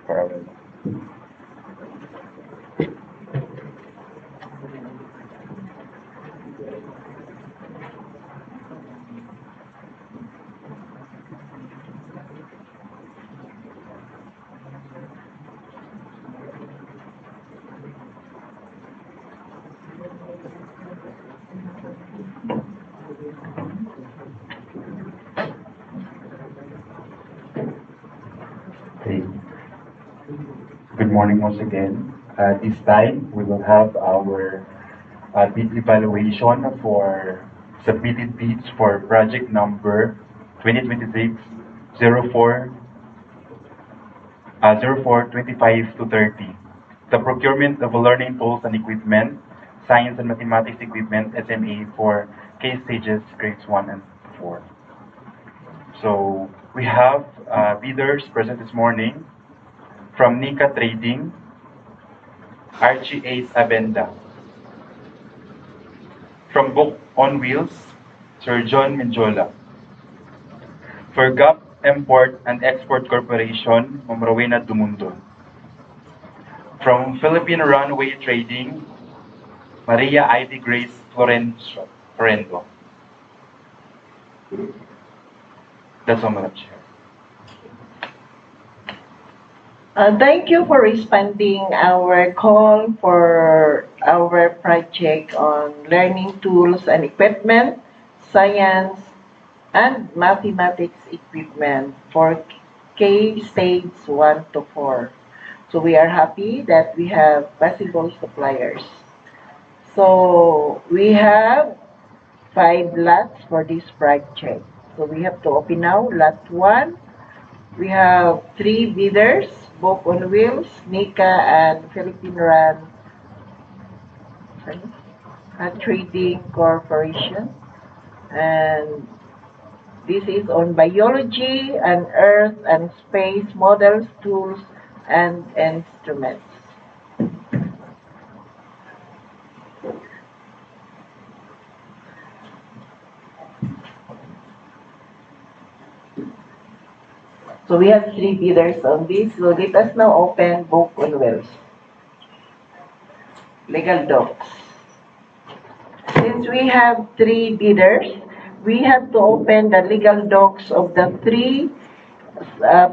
for our. Okay. Good morning once again. This time, we will have our bid evaluation for submitted bids for project number 2026-04, 04-25 to 30. The procurement of learning tools and equipment, science and mathematics equipment, SMA for K stages grades 1 and 4. So we have bidders present this morning from Nika Trading, RG8 Abenda. From Book on Wheels, Sir John Menjola. For GAP Import and Export Corporation, Ma'am Rowena Dumundon. From Philippine Runway Trading, Maria Ivy Grace Florendo. That's all, Madam Chair. Thank you for responding our call for our project on learning tools and equipment, science, and mathematics equipment for K stage 1 to 4. So we are happy that we have possible suppliers. So we have 5 lots for this project. So we have to open now lot 1. We have 3 bidders, Book on Wheels, Nika, and Philippine Trading Corporation. And this is on biology and earth and space models, tools, and instruments. So we have 3 bidders on this. So let us now open Book on Wheels. Legal docs. Since we have 3 bidders, we have to open the legal docs of the 3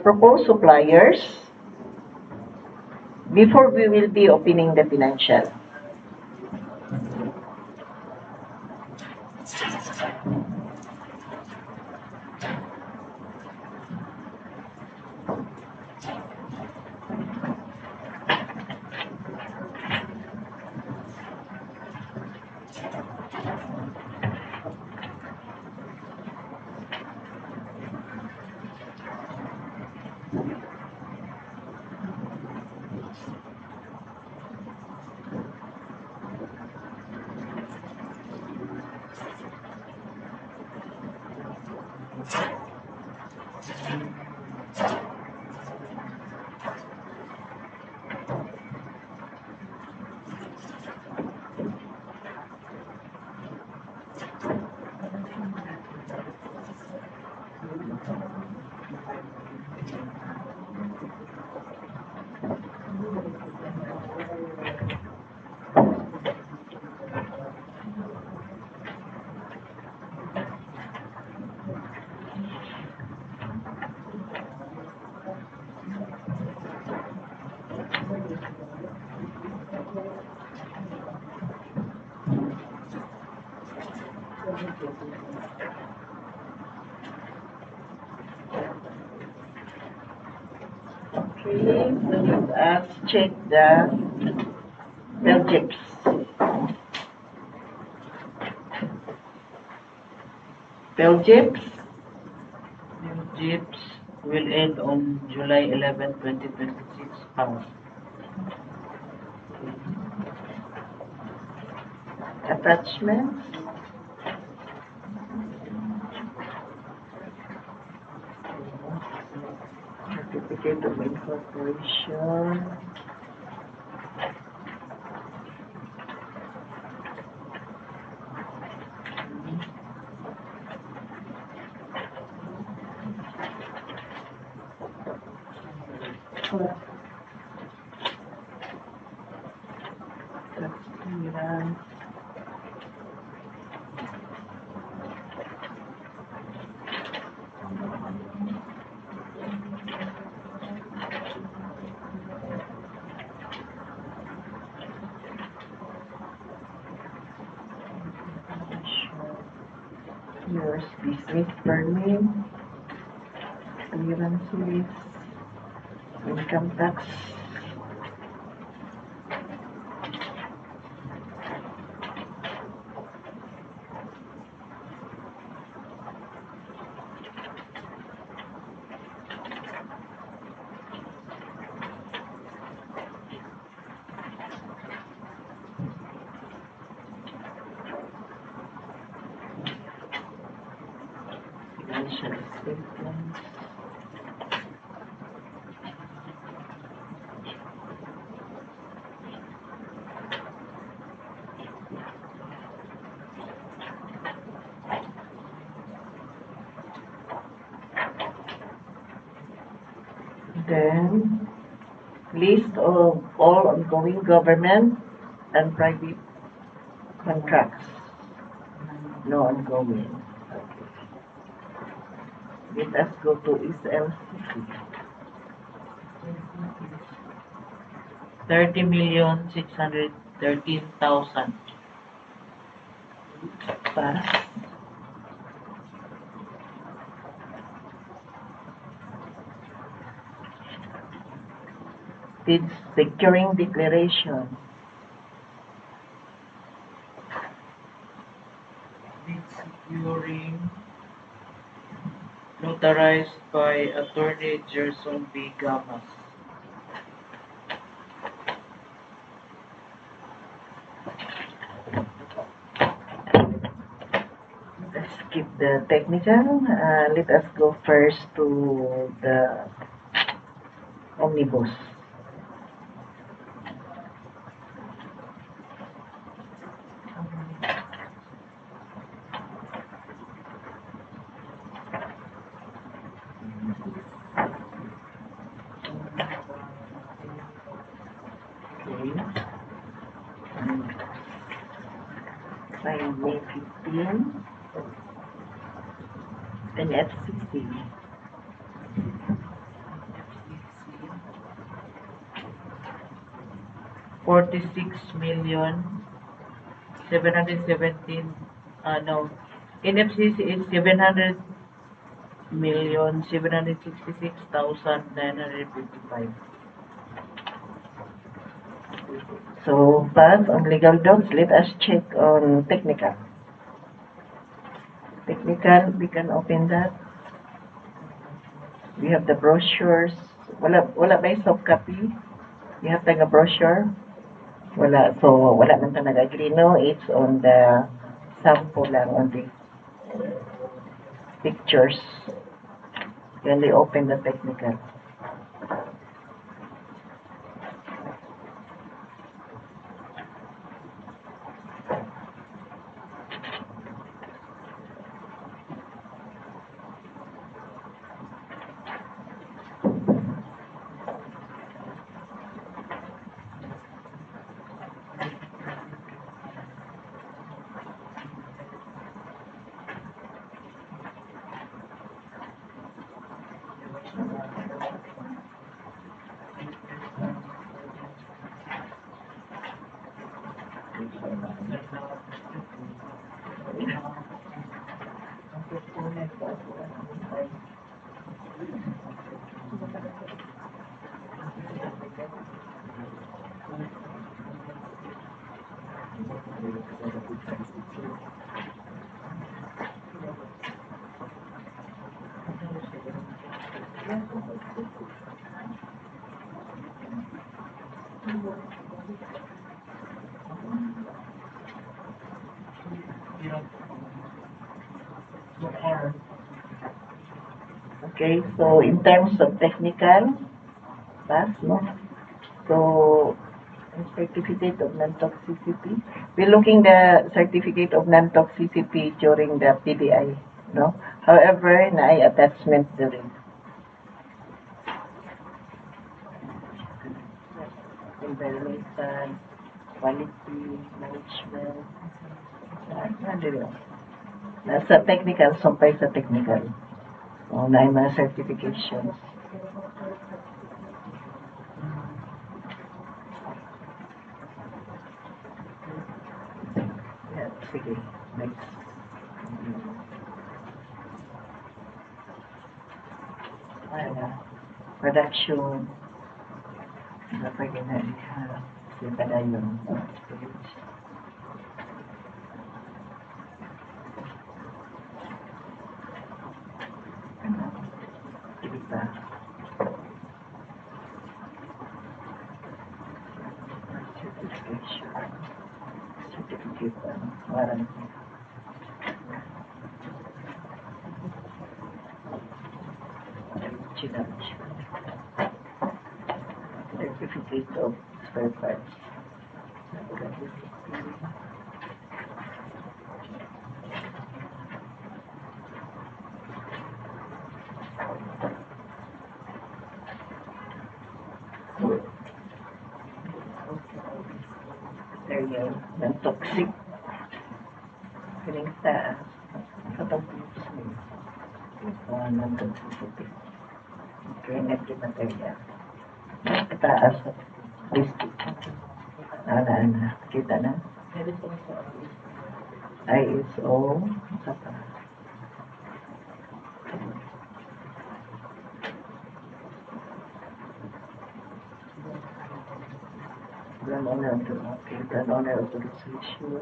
proposed suppliers before we will be opening the financial. Okay, so let us check the Belgips. Belgips. Jeeps will end on July 11, 2026. Pound. Attachments. Certificate of incorporation. Yours, business permit, clearances, income tax. Financial statements. Then, list of all ongoing government and private contracts. No ongoing. Okay. Let us go to SLCC. 30,613,000. Pass. Deed securing declaration. Deed securing notarized by Attorney Gerson B. Gamas. Let's skip the technical. Let us go first to the omnibus. Okay. Sign May 15. NFCC. 46,717. No. NFCC is 700,766,955. So, pass on legal docs. Let us check on technical. Technical, we can open that. We have the brochures. Wala ba yung soft copy? You have taga brochure? Wala. So, wala man ta nag-agree, no? It's on the sample lang, on the pictures. Then they open the technical. Okay, so in terms of technical, pass, no? So, certificate of non-toxicity. We're looking the certificate of non-toxicity during the PDI, no? However, na attachment during. Environmental, quality, management, nasa technical, sumpay sa technical. O, na yung mga certifications. Yeah, sige, next. production na pwede na sila na yung diba? Certificate warranty. Certificate of spare parts. Material ng toxic. Galing sa toxicity. Ng toxicity. Energy material. Kataas. Listed. Ana. Kita na? ISO. Saka. Brand owner authorization.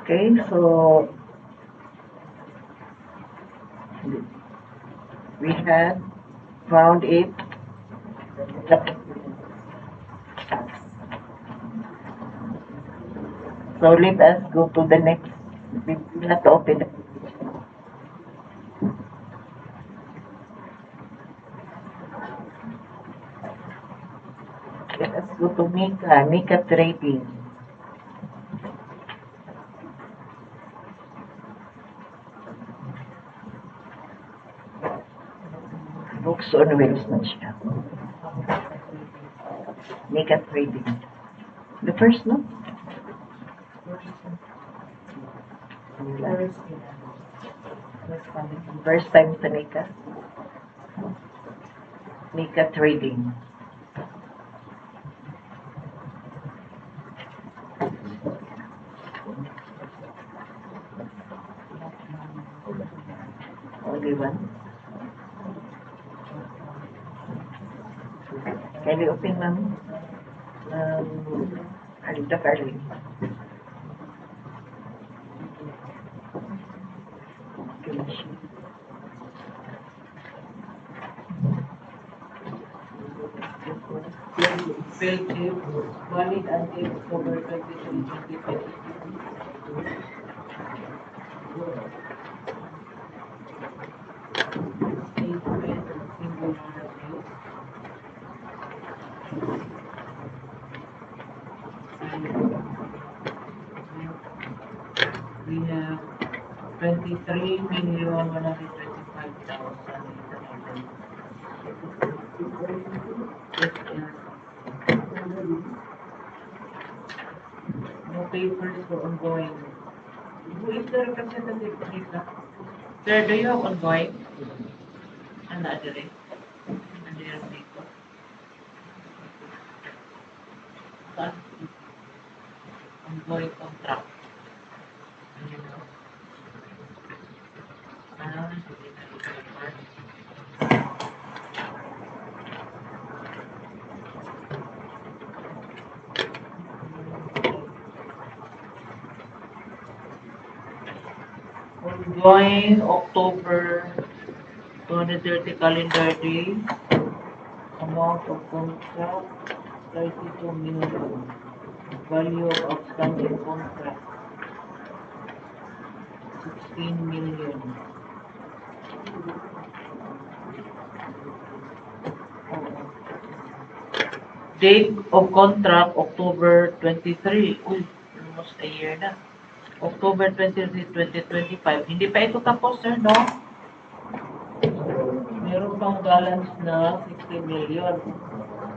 Okay, so we had found it. So let us go to the next. We have to open it. Let us go to Mika Trading. Books on wheels na siya. Mika Trading. The first, no? First time sa Mika. Mika Trading. Only one. Can you open, ma'am? Alita Carly. Field trip valid until October 23, 2022. Statement of singular use. We have 23,125,800. No papers for ongoing. Who is the representative, Lisa? Sir, do you have ongoing? Ano, Adere? Ano yung dito? Saan? Ongoing contract. Ano yun? Sige na ito. Ongoing October 2030 calendar day. Amount of contract 32 million. Value of outstanding contract 16 million. Date of contract October 23. Uy, almost a year na. October 23, 2025. Hindi pa ito tapos, sir, no? Meron pang balance na 60 million.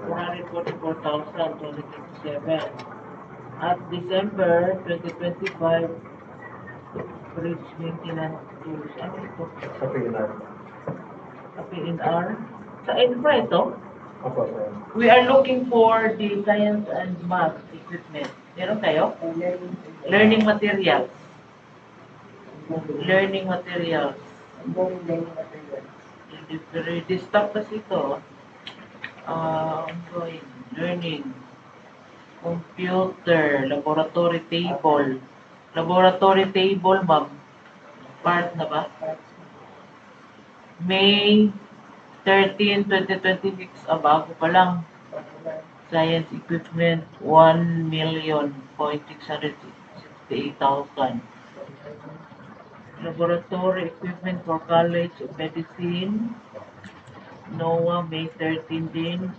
444,257. At December 2025, bridge maintenance tools. Ano ito? Sa PNR. Sa PNR? Sa infra ito? Opo, sir. We are looking for the science and math equipment. Meron kayo? Learning materials. Learning materials. Disturb kasi ito. Ongoing. Learning. Computer. Laboratory table. Laboratory table, ma'am. Part na ba? May 13, 2026. Bago pa lang. Science equipment, 1,668,000. Laboratory equipment for College of Medicine, NOAA, May 13 din,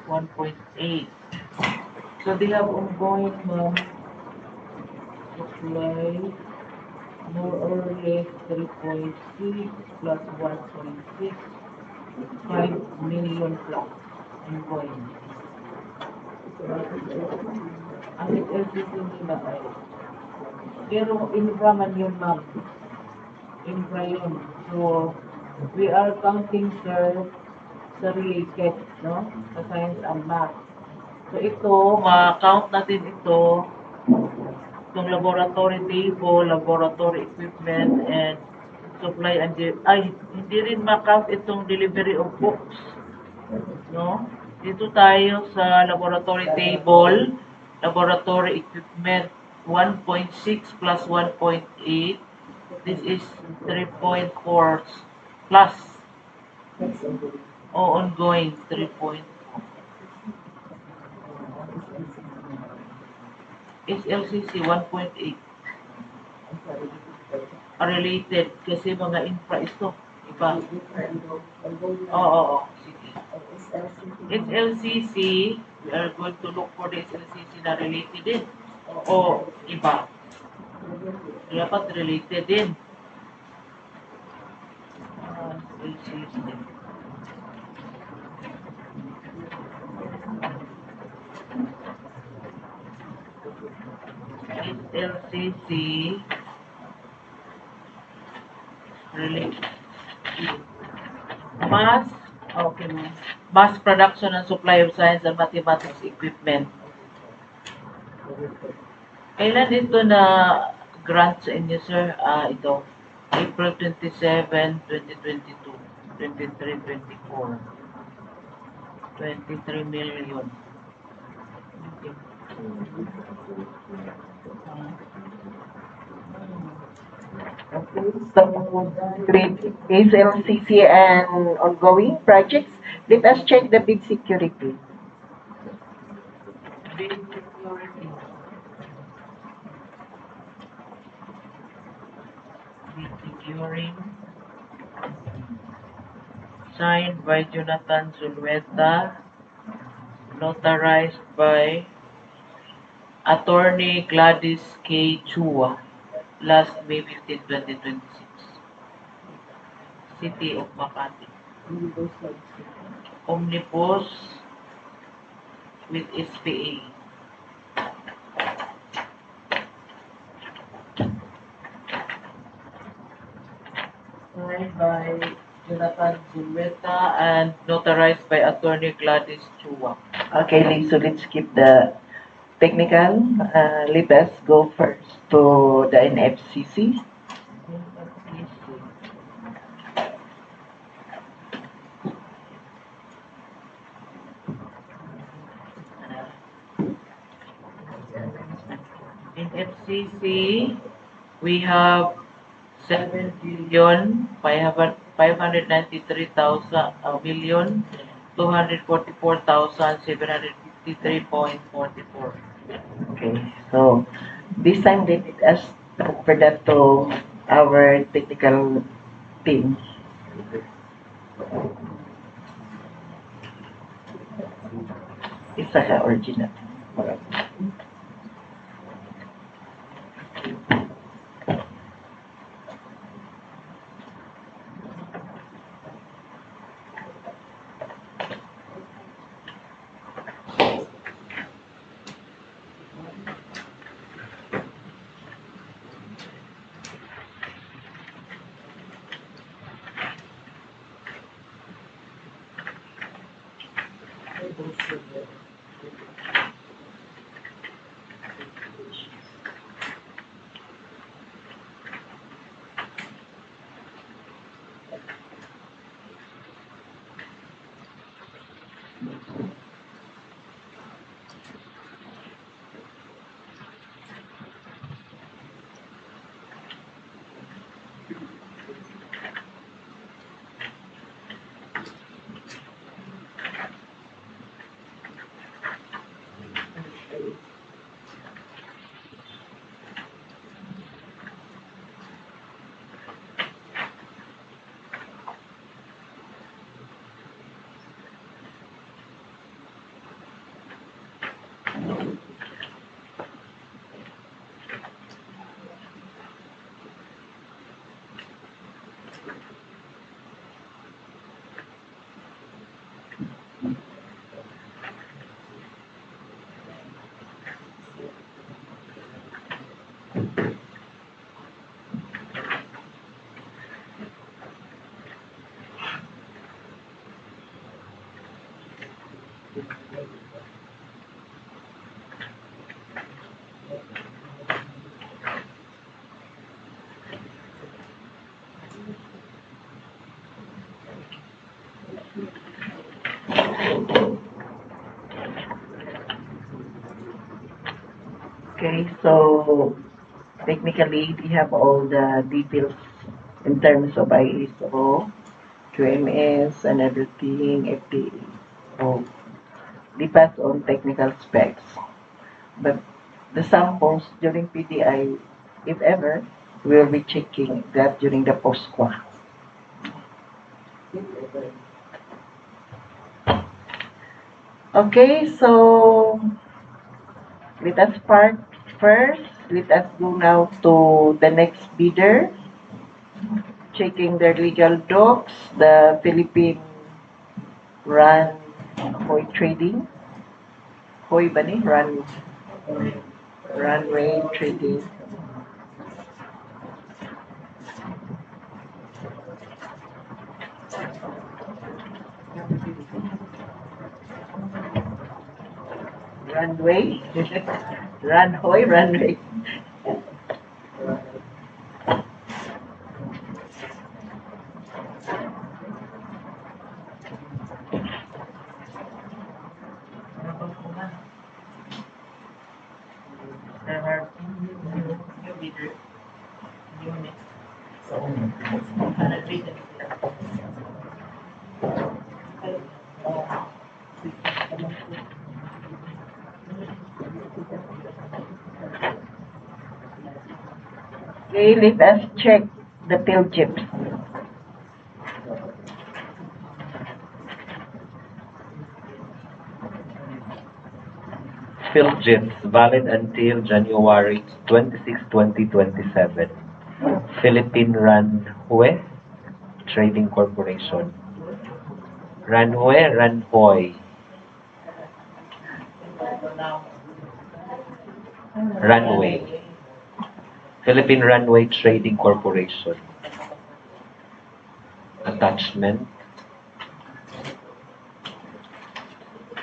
1.8. So they have ongoing supply, more or less 3.6 plus 1.6, 5 million plus ongoing. Ang LCC nila ay, pero infra man yun, ma'am. Infra yun. So, we are counting, sir, sa related, no? Sa science and math. So, ito, ma-count natin ito, itong laboratory table, laboratory equipment, and supply and hindi rin ma-count itong delivery of books, no? Dito tayo sa laboratory table, laboratory equipment, 1.6 plus 1.8. This is 3.4 plus. Ongoing, 3.4. SLCC, 1.8. Related, kasi mga infra ito. Iba. Oo. Sige. SLCC, we are going to look for the SLCC na related din. O iba. Dapat related din. SLCC. SLCC related. Mass production and supply of science and mathematics equipment. Kailan ito na grant sa inyo, sir? Ito, April 27, 2022, 23, 24. 23 million. Okay, so great. SLCC and ongoing projects. Let us check the bid security. Bid security. Bid securing. Signed by Jonathan Zulueta. Notarized by Attorney Gladys K. Chua. Last May 15, 2026. City of Makati. Omnibus with SPA. Signed by Jonathan Zulueta and notarized by Attorney Gladys Chua. Okay, so let's skip the technical. Let us go first to the NFCC. In FCC, we have 7,593,244,753.44. Okay, so this time let us transfer that to our technical team. Isa ka original. Okay, so technically, we have all the details in terms of ISO, QMS, and everything, FDA. So, depends on technical specs. But the samples during PDI, if ever, we'll be checking that during the post-qua. Okay, so let us part first. Let us go now to the next bidder, checking their legal docs, the Philippine Run Hoy Trading. Hoy ba ni? Runway Trading. Runway. Runway. There are new bidders, units. Para read it. Okay, let us check the pill chips. PhilGips, valid until January 26, 2027. Philippine Runway Trading Corporation. Runway. Runway. Philippine Runway Trading Corporation. Attachment.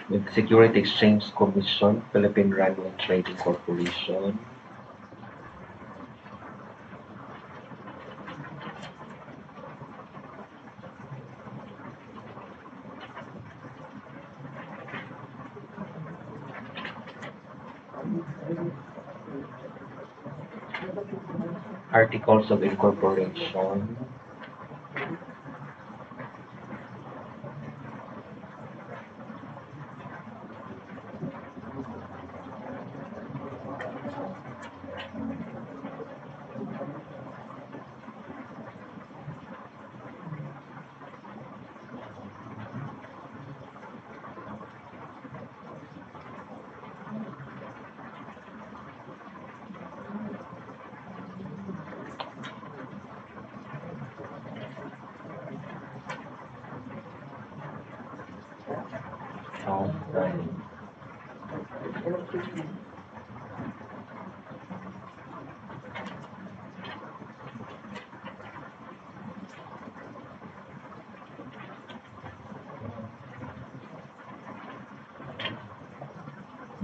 With Security Exchange Commission, Philippine Runway Trading Corporation. Articles of Incorporation.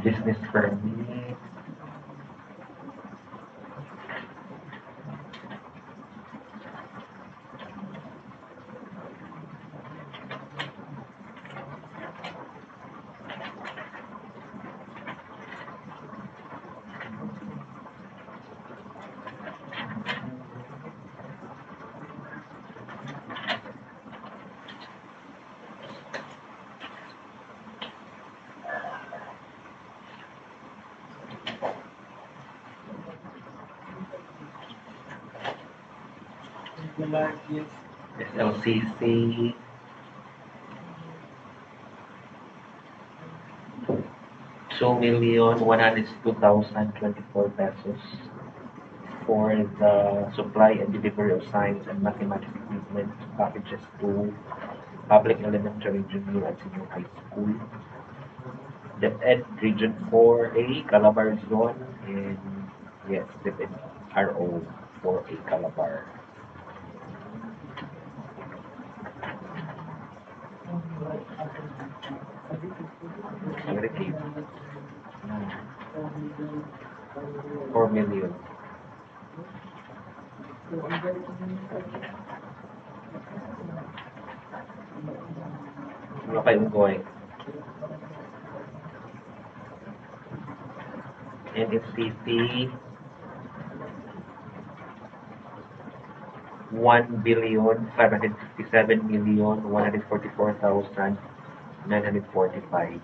Business permit. SLCC. $2,102,024 pesos for the supply and delivery of science and mathematics equipment packages to public elementary, junior, and senior high school. DepEd Region 4A, Calabar Zone, and yes, DepEd RO 4A, Calabar. Security. 4 million. Wala kayong going. NFCC 1,557,144,945.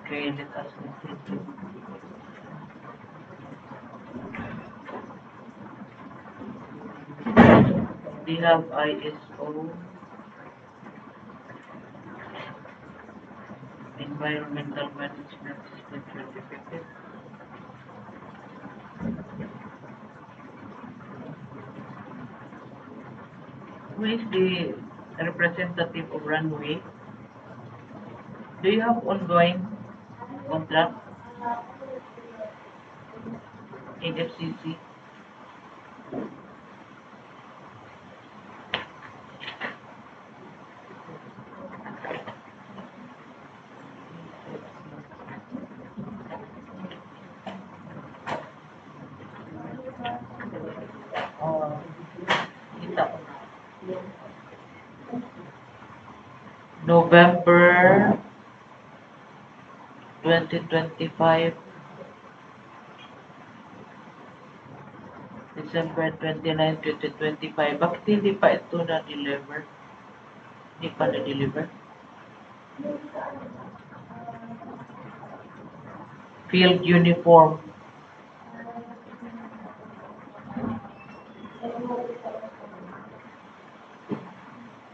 Okay, let us continue. We have ISO, Environmental Management System 2015. Who is the representative of Runway? Do you have ongoing contract in FCC? Kita ko na. November 2025, December 29, 2025. Bakit hindi pa ito na-deliver? Hindi pa na-deliver? Field uniform.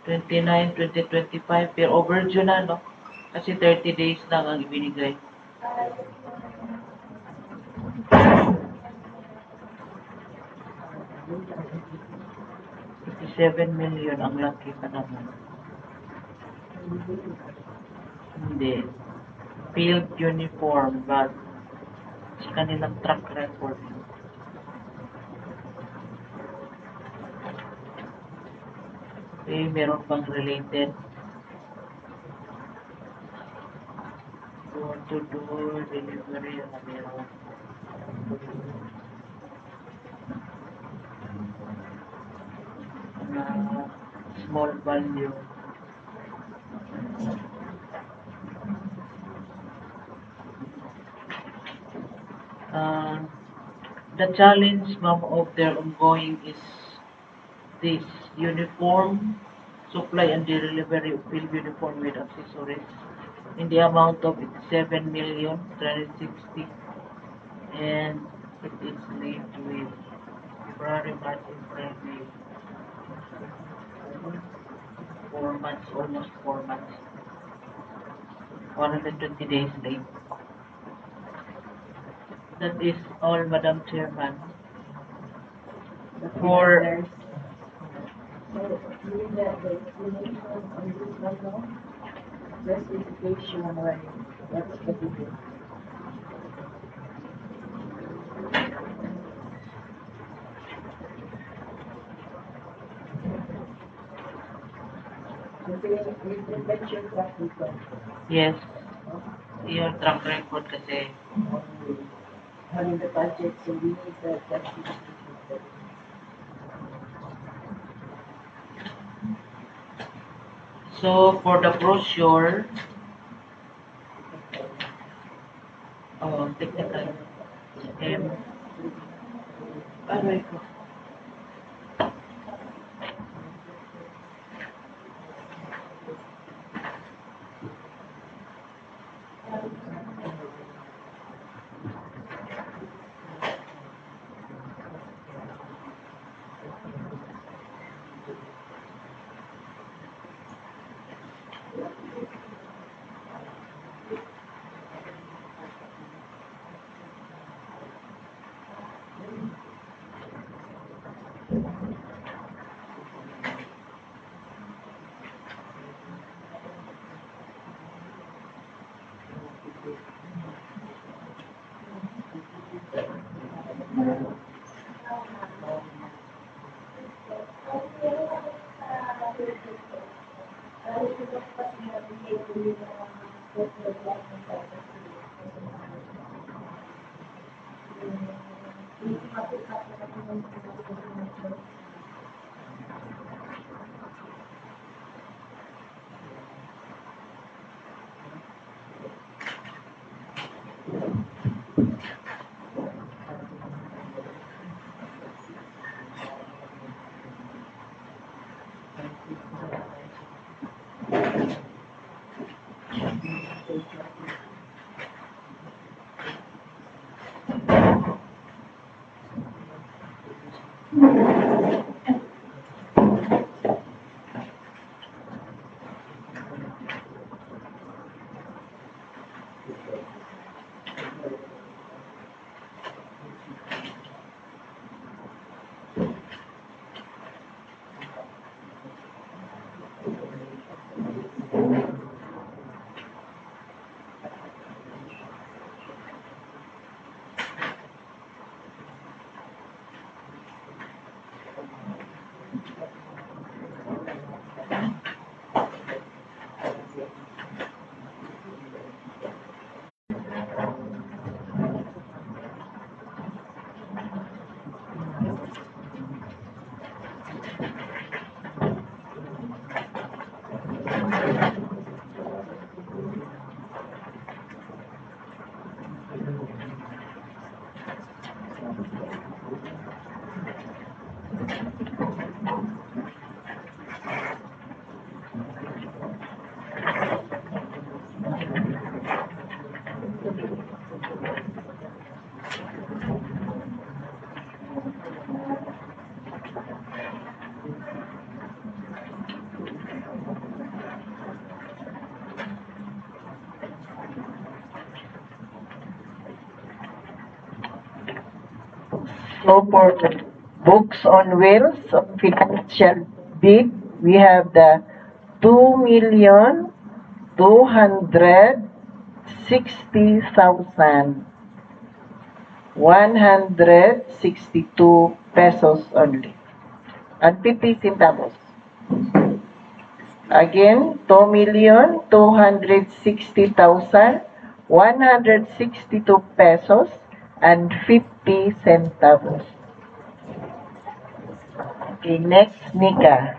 '29, 2025, pero overdue na, no? Kasi 30 days lang ang ibinigay. $57 million ang laki pa naman. Hindi. Field uniform, but sa kanilang track record. Okay, meron pang related. Door-to-door delivery, meron. Small value. The challenge, ma'am, of their ongoing is this uniform supply and delivery of field uniform with accessories in the amount of 7,360,000, and it is linked with February, March, April, May. 4 months, almost 4 months. 120 days late. That is all, Madam Chairman. For Justification, why, what's the difference? You mentioned track record. yes, your track record kasi Having the budget, so we need the justification. so for the brochure, technical, aray ko. So for books on wheels of financial bid, we have the 2,260,162 pesos only. And 50 centavos. Again, 2,260,162 pesos and 50 centavos. Okay, next, Nika.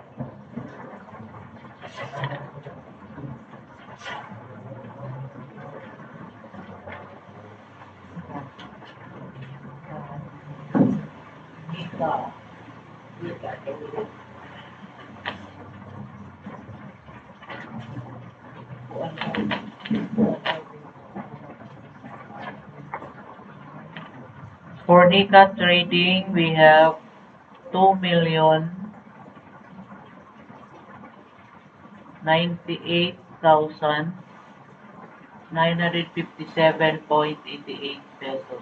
For Nika trading, we have 2,098,957.88 pesos.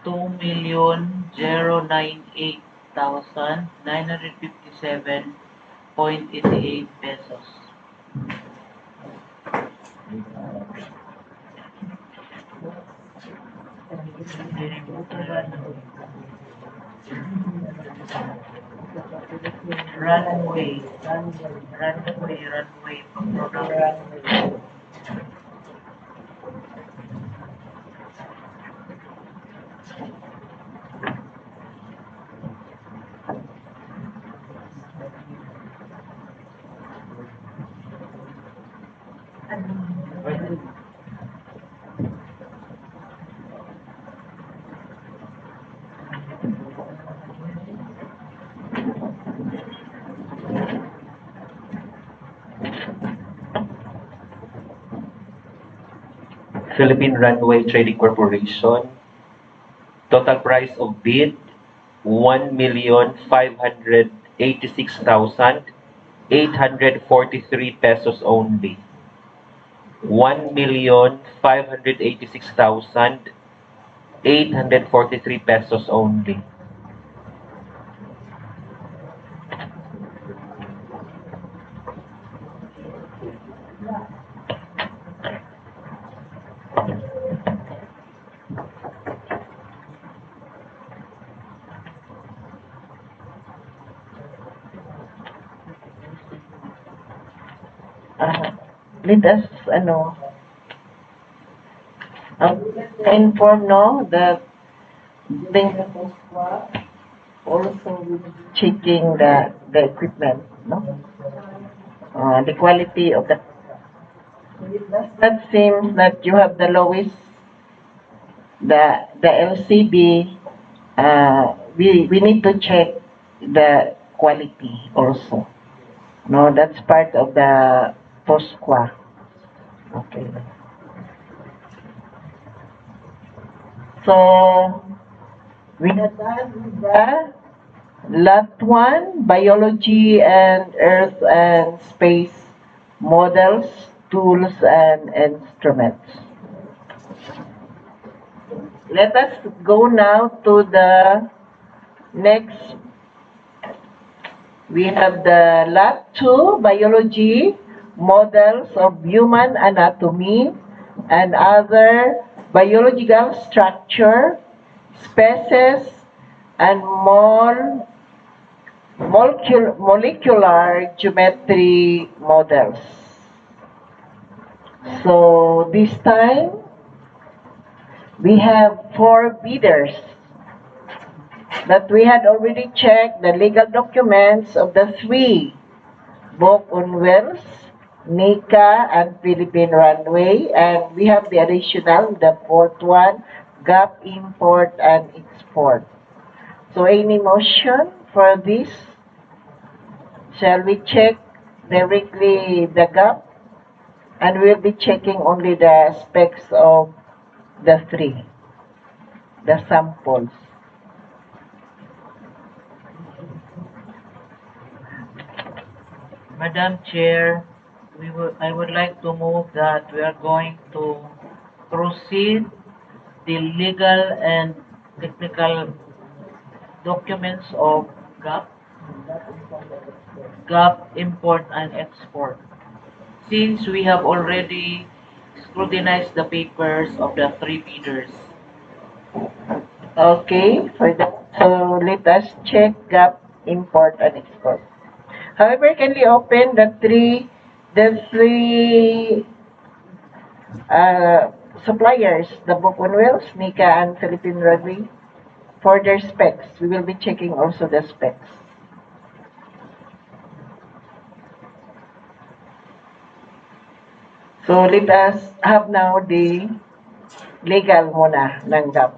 2,098,957.88 pesos. Runway. Product. Philippine Runway Trading Corporation. Total price of bid 1,586,843 pesos only. 1,586,843 pesos only. let us, inform, no, that they also checking the equipment, no? The quality of the. That seems that you have the lowest, the LCD. We need to check the quality also. No, that's part of the post-qua. Okay. So we are done with the Lot 1, biology and earth and space models, tools and instruments. Let us go now to the next. We have the Lot 2, biology, models of human anatomy and other biological structure, species, and molecular geometry models. So this time, we have 4 bidders that we had already checked the legal documents of the 3, Book on Wells, NICA, and Philippine Runway, and we have the additional, the 4th one, GAP Import and Export. So any motion for this? Shall we check directly the GAP? And we'll be checking only the specs of the 3, the samples. Madam Chair, I would like to move that we are going to proceed the legal and technical documents of GAP import and export. Since we have already scrutinized the papers of the 3 bidders. Okay, for that. So let us check GAP import and export. However, can we open the three suppliers, the Bokun Wells, Nika, and Philippine Rugby, for their specs? We will be checking also the specs. So let us have now the legal muna ng GAP.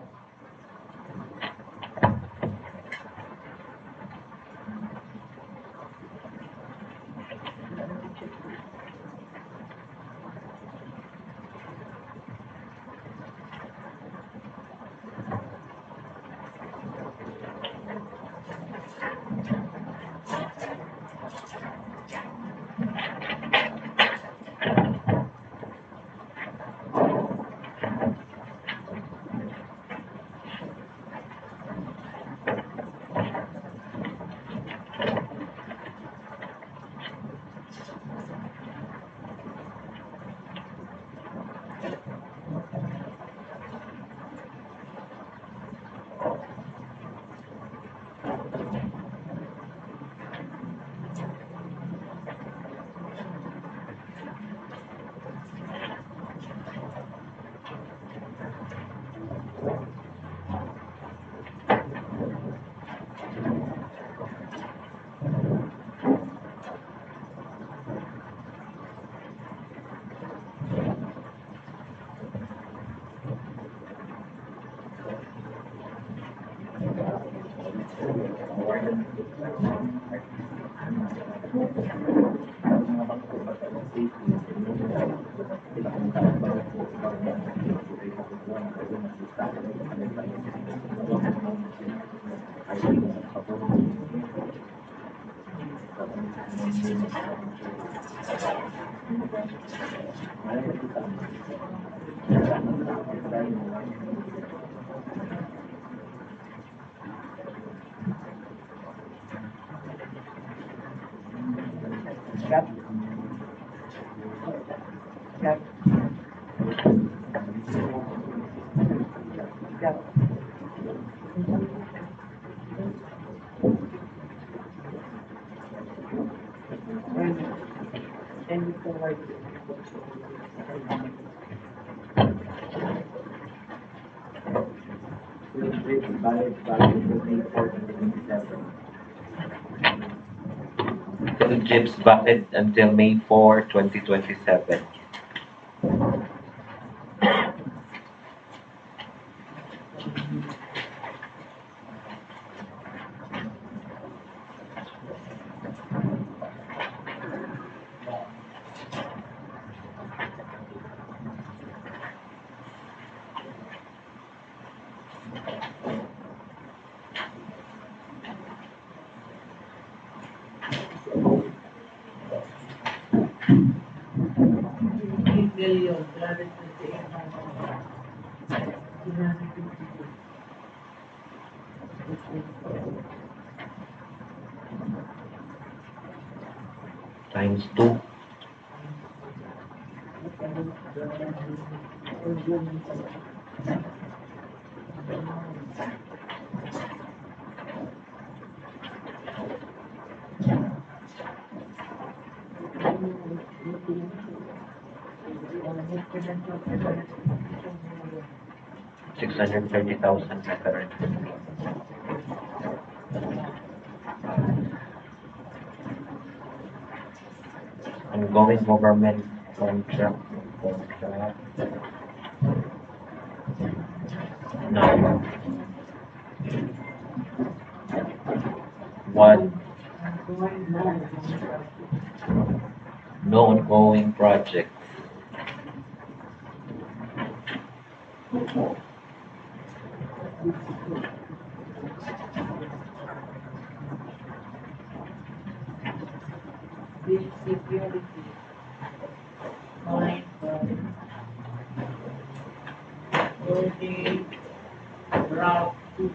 GAP. GAP. GAP. And Phil Gibbs valid until May 4, 2027. Million, 328. Times 2. $630,000 reference. Ongoing government contract. No. One. No ongoing projects. This security. Fine. Working. Route 2.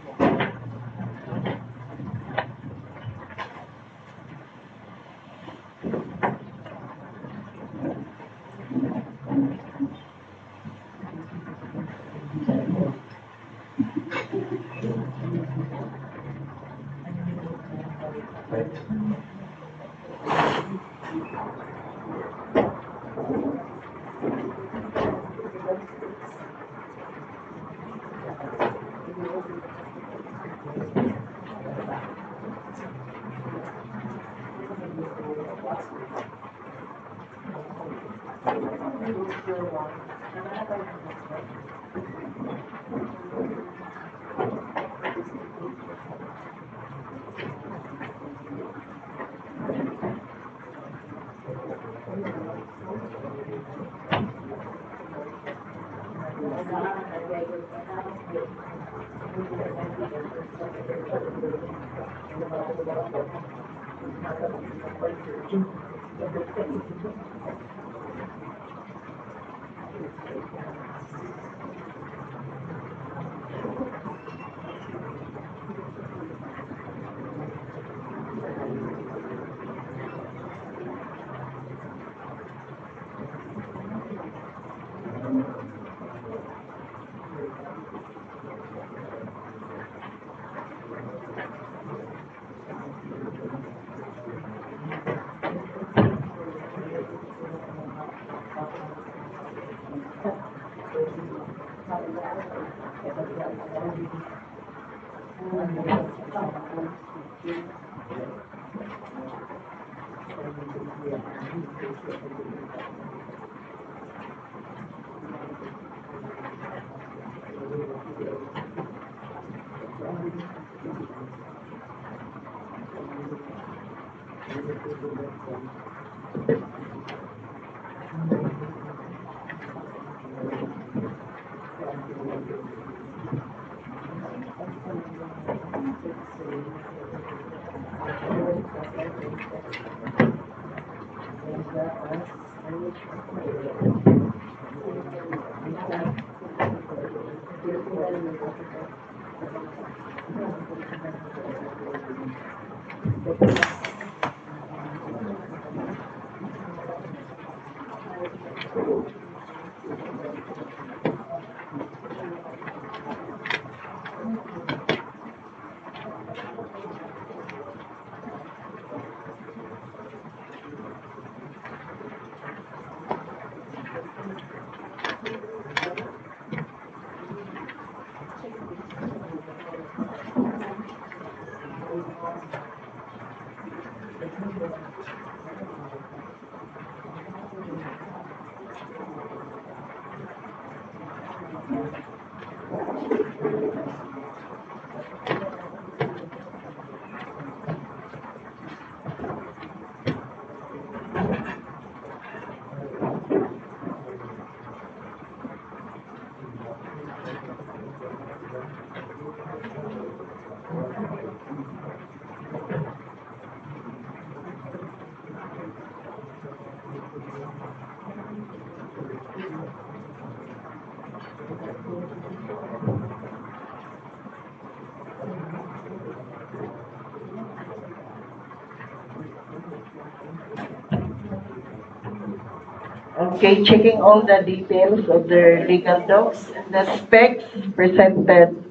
Okay, checking all the details of their legal docs and the specs presented.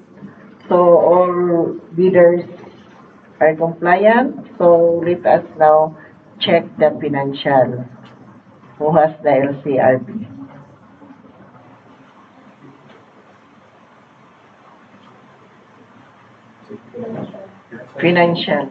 So all bidders are compliant. So let us now check the financial. Who has the LCRB? Financial.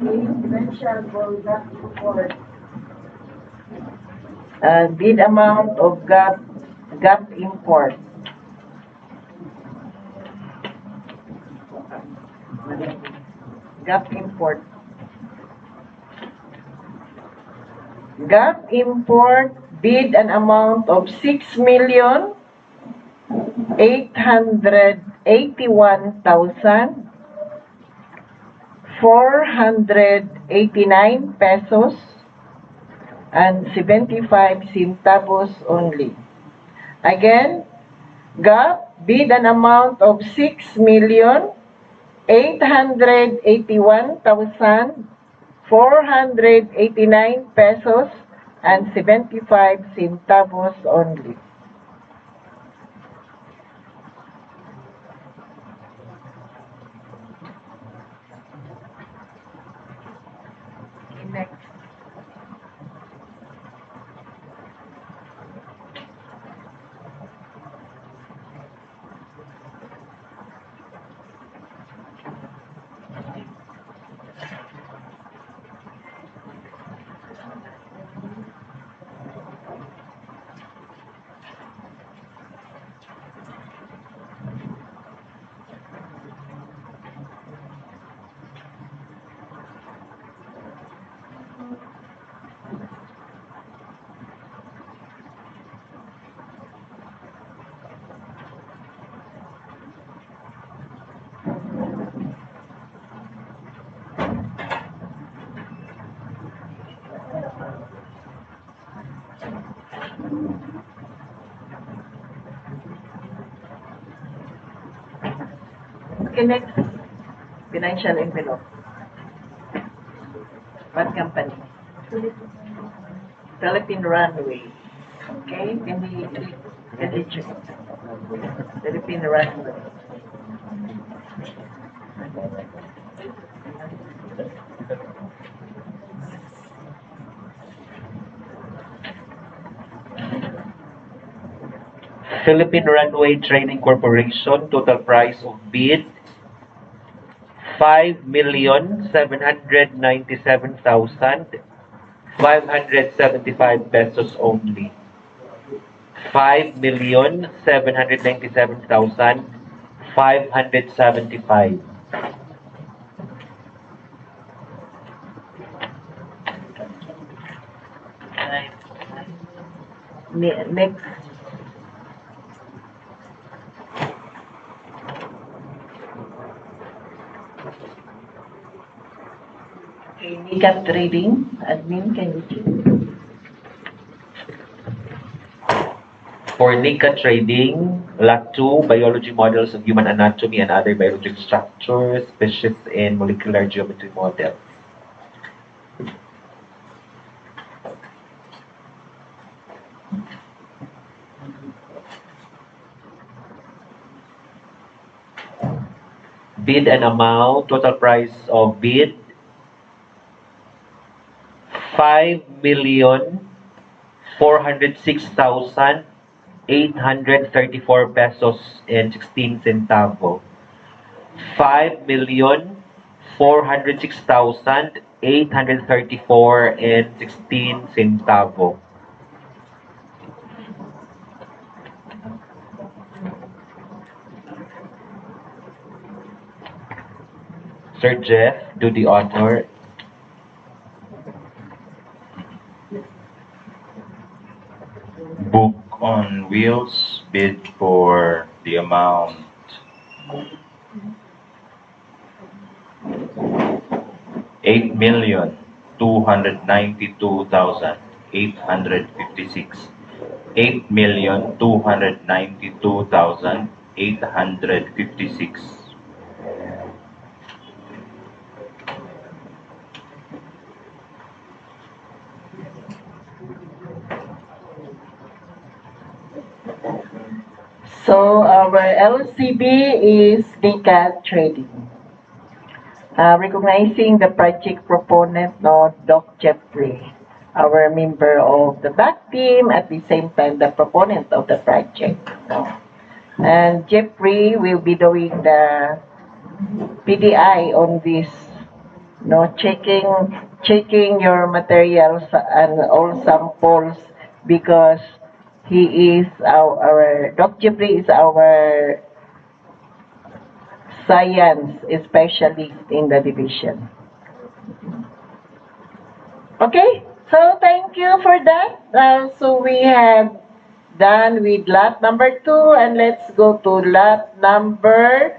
Financial for GAP report. Bid amount of GAP import. GAP import. GAP import bid an amount of 6,881,489 pesos and 75 centavos only. Again, GAP bid an amount of 6,881,489 pesos and 75 centavos only. Next. Okay, next. Financial envelope. What company? Philippine Runway. Okay, can we check? Philippine Runway. Philippine Runway Training Corporation, total price of bid 5,797,575 pesos only. 5,797,575. Right. Next. Okay, Nika Trading, admin, can you check? For NICA Trading, Lot 2, Biology Models of Human Anatomy and Other Biological Structures, Species and Molecular Geometry Models. Bid and amount, total price of bid 5,406,834 pesos and 16 centavo. 5,406,834 and 16 centavo. Sir Jeff, do the honor. Book on Wheels bid for the amount 8,292,856. 8,292,856. So our LCB is Nika Trading. Recognizing the project proponent, no, Doc Jeffrey, our member of the back team, at the same time the proponent of the project. No. And Jeffrey will be doing the PDI on this, no, checking your materials and all samples, because he is our Doc Jeffrey is our science specialist in the division. Okay, so thank you for that. So we have done with lot number 2, and let's go to lot number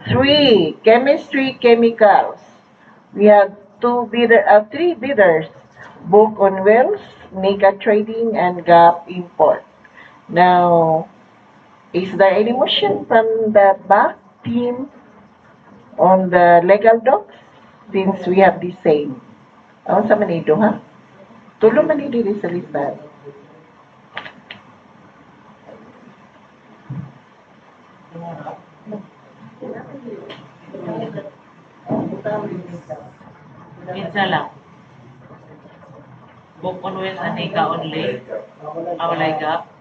3, chemistry chemicals. We have three bidders, Book on Wells, Nika Trading, and Gap Import. Now, is there any motion from the back team on the legal docs, since we have the same? Ano sa manido, ha? Tulo man diri sa listahan. Minsan lang. Book on Wheels and Nika only. Awalay gap.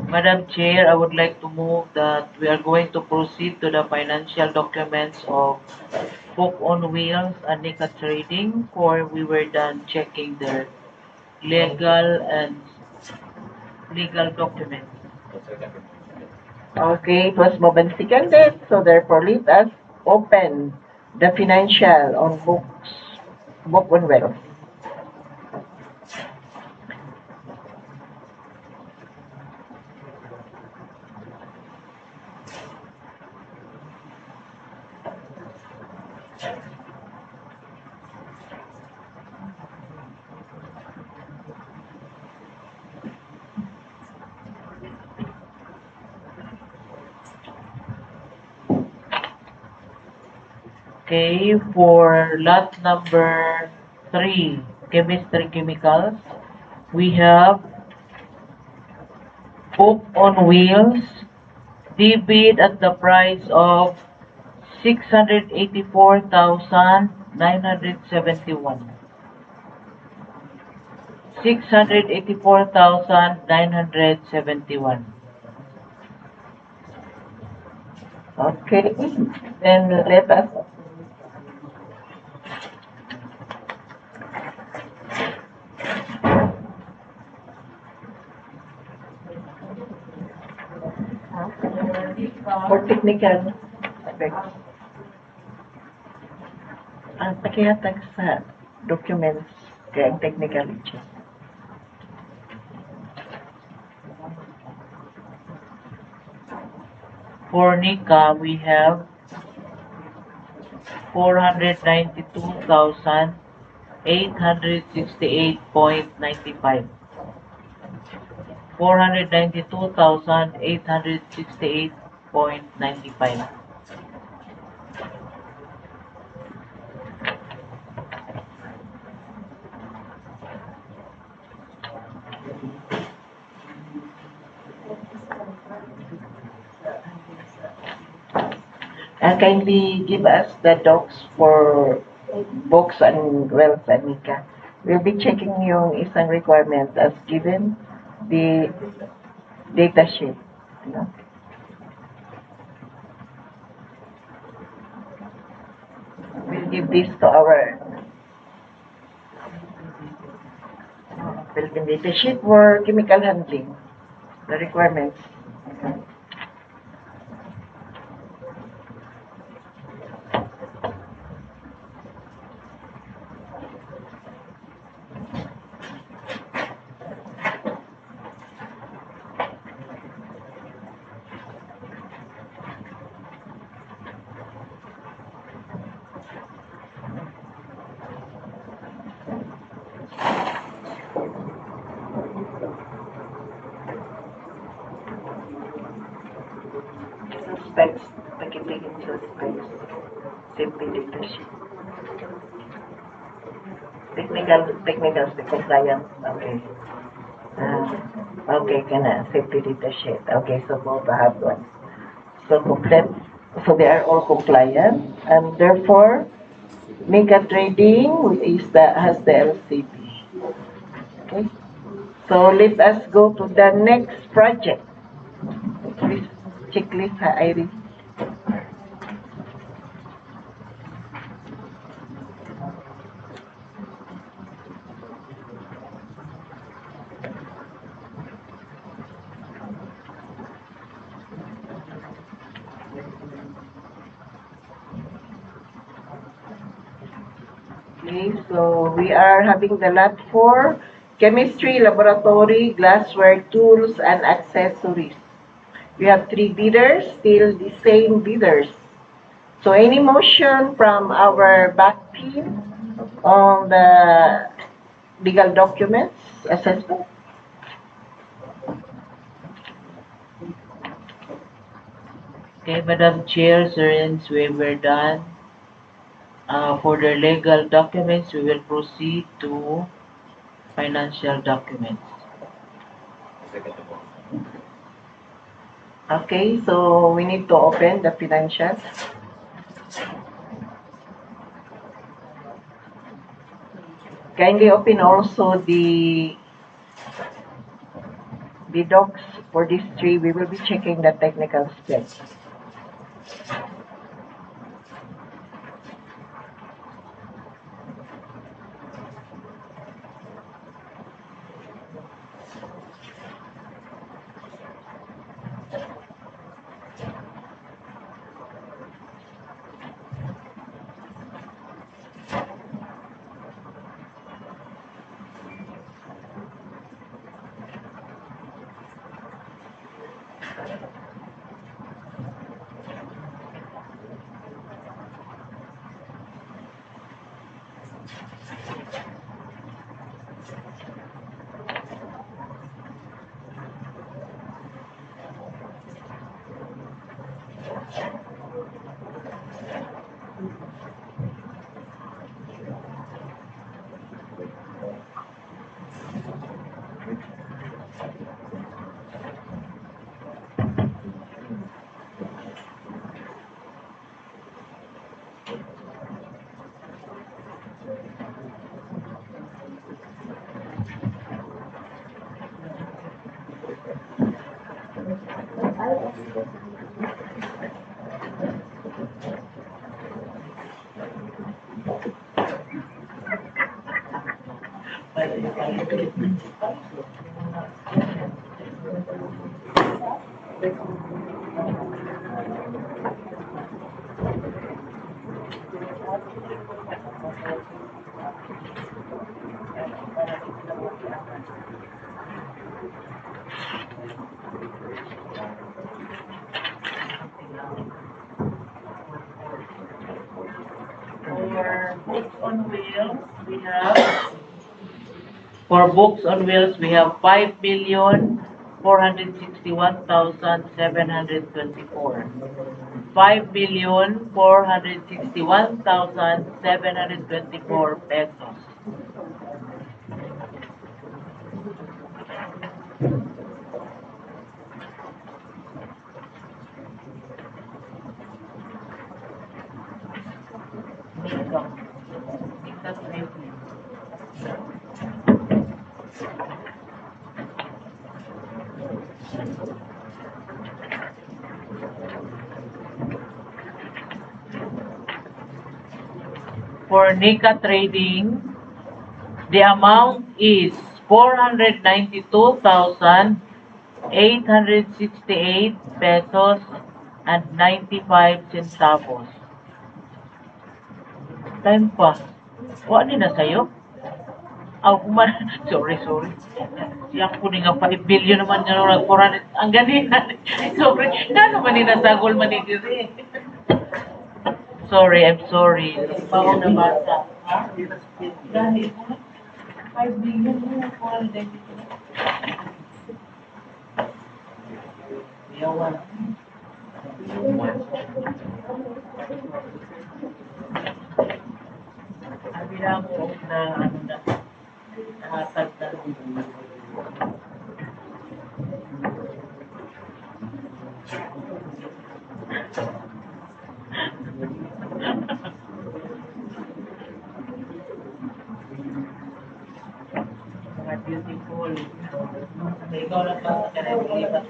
Madam Chair, I would like to move that we are going to proceed to the financial documents of Book on Wheels and Nika Trading, for we were done checking their legal documents. Okay, it was moved and seconded, so therefore let us open the financial on Book on Wells. Okay, for lot number 3, chemistry chemicals. We have Book on Wheels, bid at the price of 684,971. 684,971. Okay, then let us for technical aspects. Ang pakihatag sa documents kaya ang technical check. For NICA, we have 492,868.95. 492,868.95. Kindly give us the docs for books and wells and Nika. We'll be checking yung isang requirement as given the data sheet. You know? We'll give this to our Philippine data sheet for chemical handling, the requirements. Specs, pakitigin sa specs, safety data sheet. Technical spec compliance, okay. Okay, kana, safety data sheet. Okay, so both have one. So complete, so they are all compliant, and therefore, Nika Trading has the LCP. Okay, so let us go to the next project. Please, checklist, Iris. Okay, so we are having the lot for chemistry, laboratory, glassware, tools, and accessories. We have 3 bidders, still the same bidders. So any motion from our back team on the legal documents assessment? Okay, Madam Chair, since we were done for the legal documents, we will proceed to financial documents. Okay, so we need to open the financials. Kindly open also the docs for these 3. We will be checking the technical specs. For books on wheels, we have 5,461,724. 5,461,724 pesos. For Nika Trading, the amount is 492,868 pesos and 95 centavos. Time pa. Wala na sa'yo? Sorry. Siya ko nga 5 billion naman nyo lang 400. Ang ganina. Sorry. Nano man ninasagol man ni diri. Sorry, I'm sorry. Bawang na bata. Ha? Dahil 5 billion mo po ang Yawan. Sabi lang po na nakatag na mga beautiful. Ikaw lang ba sa kanila?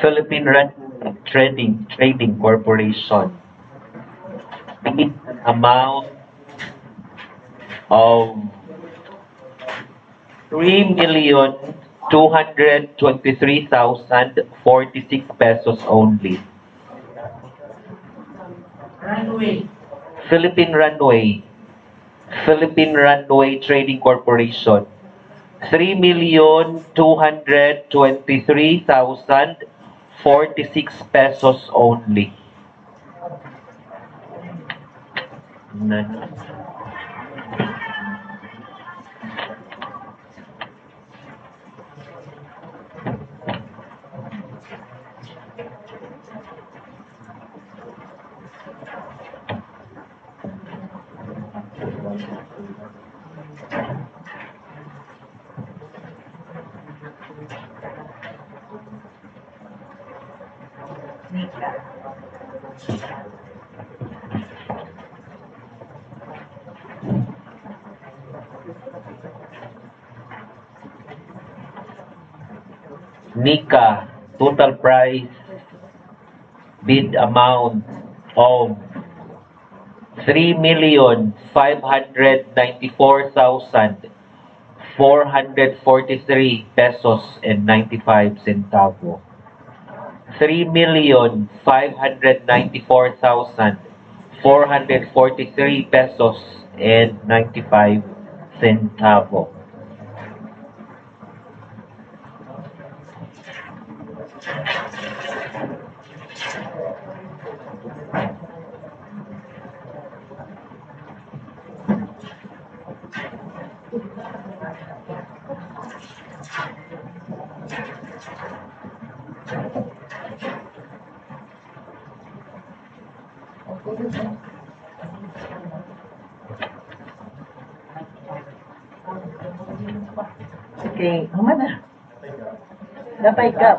Philippine Trading Corporation. Bid amount of 3,223,046 pesos only. Runway. Philippine Runway Trading Corporation. 3,223,046 pesos only. Nika, total price, bid amount of 3,594,443 pesos and 95 centavos. 3,594,443 pesos and 95 centavos. Okay, mana? Napay ka.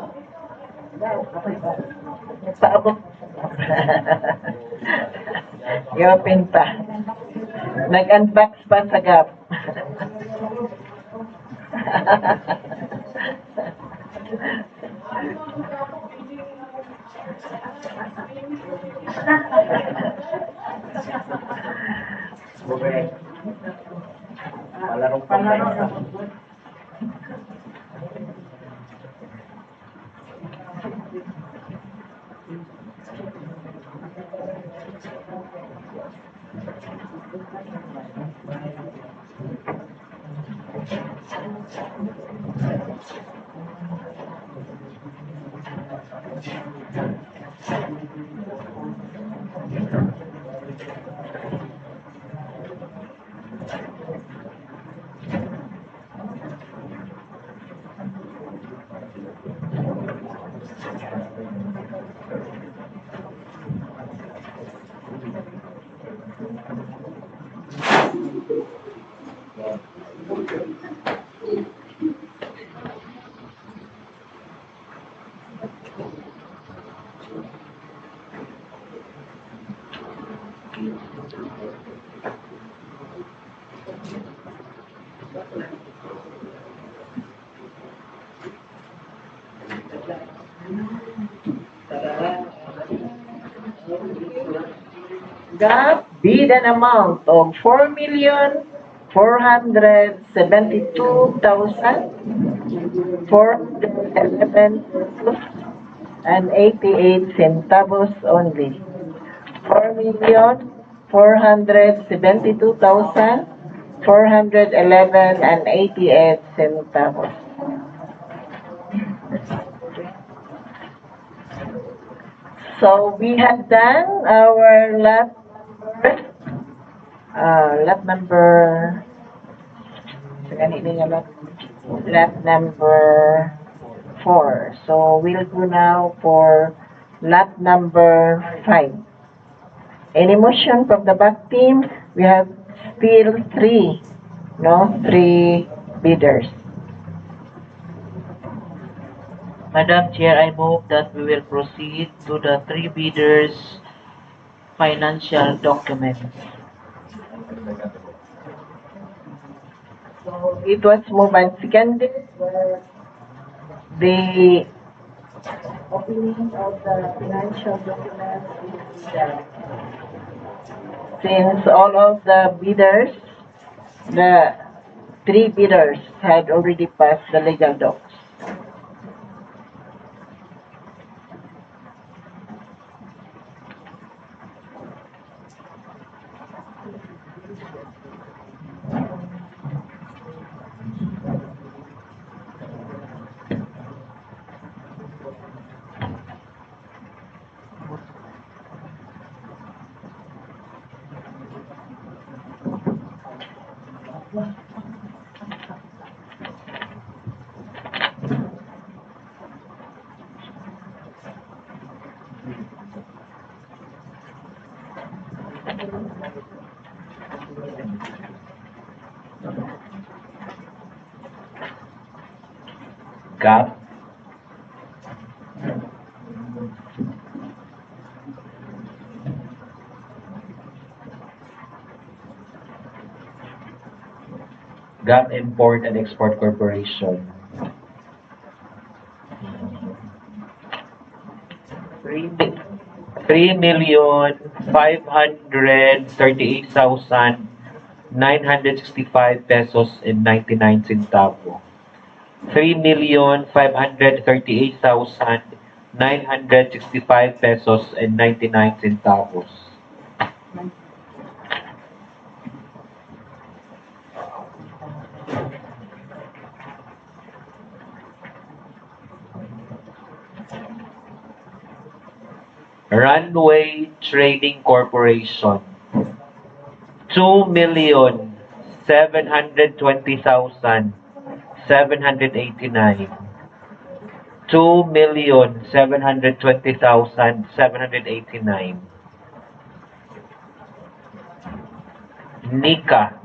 Paabot. I-open pa. Nag-unbox pa sa gap. Okay. Palarong pambansa. GAP bid an amount of 4,472,411 and 88 centavos only. 4,472,411 and 88 centavos. So we have done our lot number lot number 4. So we'll go now for lot number 5. Any motion from the back team? We have still 3 bidders. Madam Chair, I move that we will proceed to the 3 bidders' financial documents. So it was moved and seconded. The opening of the financial documents is done. Since all of the bidders, the 3 bidders had already passed the legal docs. GAP. GAP Import and Export Corporation. 3,538,965 pesos and 99 centavo. 3,538,965 pesos and 99 centavos. Runway Trading Corporation, 2,720,789. 2,720,789. Nika,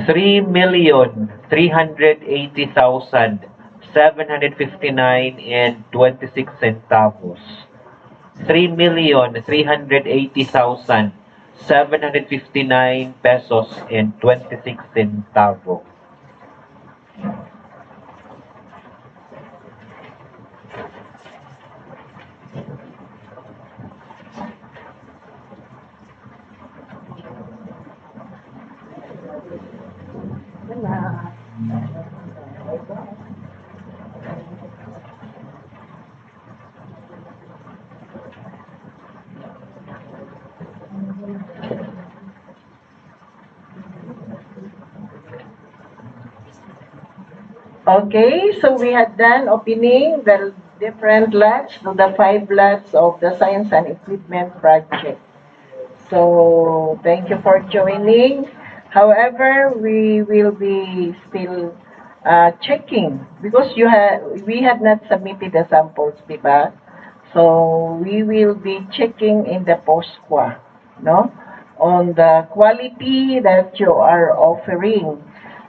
3,380,759 and 26 centavos. 3,380,759 759 pesos and 26 centavos. Okay, so we had done opening the different lots, the 5 lots of the Science and Equipment project. So thank you for joining. However, we will be still checking because we had not submitted the samples, diba? So we will be checking in the post-qua, no, on the quality that you are offering,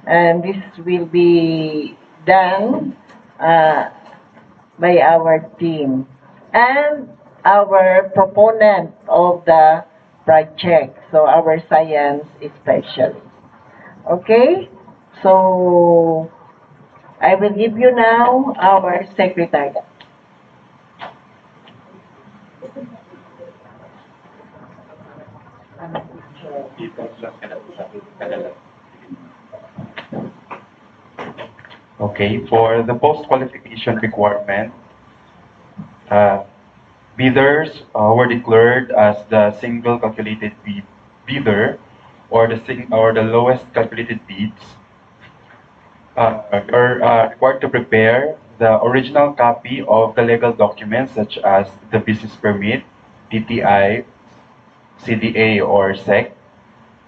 and this will be done by our team and our proponent of the project, so our science specialist. Okay, so I will give you now our secretary. Okay, for the post-qualification requirement, uh, bidders were declared as the single calculated bidder or the lowest calculated bids are required to prepare the original copy of the legal documents such as the business permit, TTI, CDA or SEC,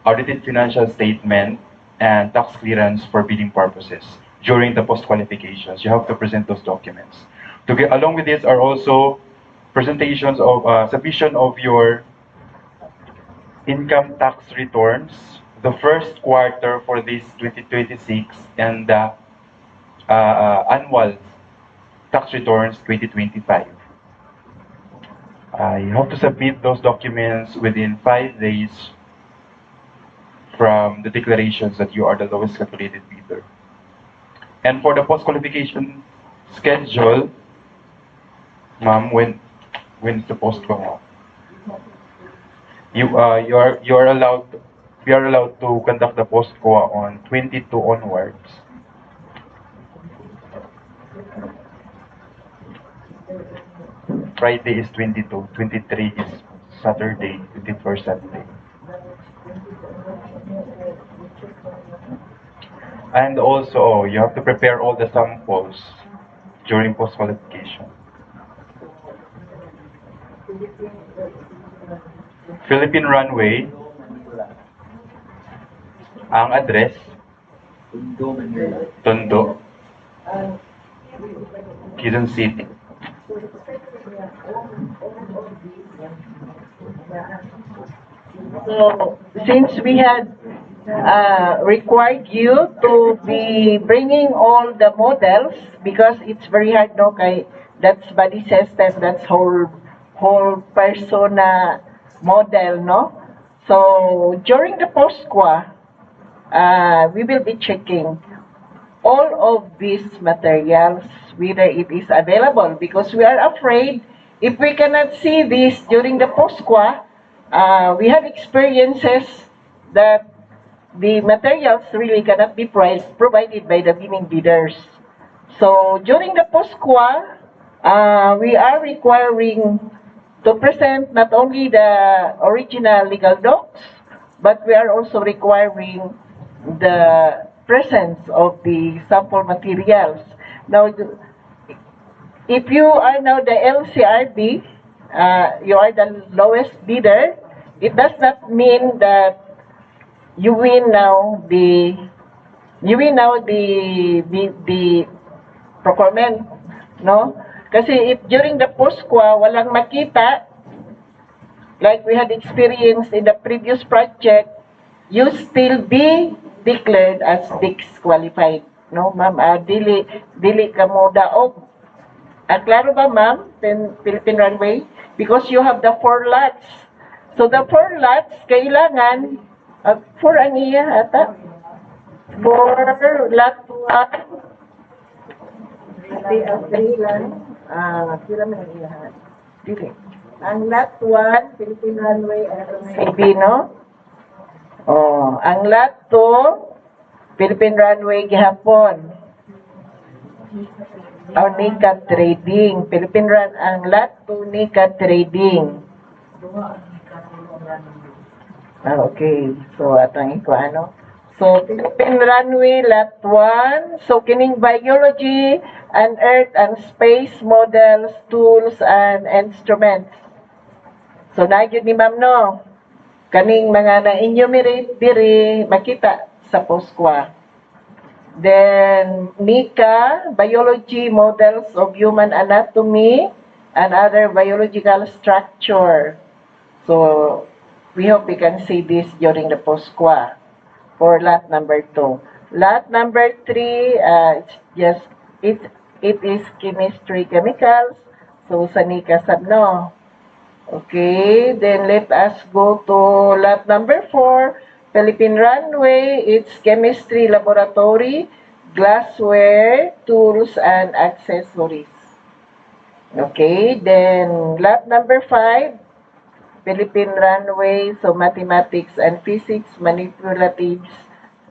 audited financial statement, and tax clearance for bidding purposes. During the post-qualifications, you have to present those documents. Along with this are also presentations of submission of your income tax returns, the first quarter for this 2026, and the annual tax returns 2025. You have to submit those documents within 5 days from the declarations that you are the lowest calculated bidder. And for the post-qualification schedule, ma'am, when's the post-qual? You are allowed, we are allowed to conduct the post-qual on 22 onwards. Friday is 22, 23 is Saturday, 24 Saturday. And also, you have to prepare all the samples during post-qualification. Philippine Runway, ang address, Tondo, Quezon City. So since we had required you to be bringing all the models because it's very hard, no, kay that's body system, that's whole persona model, no. So during the post-qua, we will be checking all of these materials whether it is available because we are afraid if we cannot see this during the post-qua, we have experiences that the materials really cannot be provided by the winning bidders. So during the post-qua, we are requiring to present not only the original legal docs, but we are also requiring the presence of the sample materials. Now, if you are now the LCRB, you are the lowest bidder, it does not mean that you win now the procurement, no? Kasi if during the post-qua walang makita, like we had experienced in the previous project, you still be declared as disqualified, no, ma'am? Dili ka mo daog. Klaro ba, ma'am? Philippine Runway? Because you have the 4 lots. So the 4 lots, kailangan, 4 ang iya ata. 4 lot 1. Three lang. Sila man ang iya. Dili. Ang lot 1, Philippine Runway, Filipino. Oh, ang lot 2, Philippine Runway, gihapon. Nika Trading. Ang lot 2, Nika Trading. Okay. So, atang iko ano. So, Philippine Runway, lot 1. So, kining biology and earth and space models, tools, and instruments. So, nagyod ni ma'am, no? Kaning mga na-enumerate diri, makita sa POSQUA. Then, Nika, biology models of human anatomy and other biological structure. So, we hope we can see this during the POSQUA for lot number 2. Lot number 3, it's just, it is chemistry chemicals. So, sa Nika sab, no? Okay, then let us go to lot number 4, Philippine Runway. It's chemistry laboratory, glassware, tools, and accessories. Okay, then lot number 5, Philippine Runway, so mathematics and physics, manipulatives,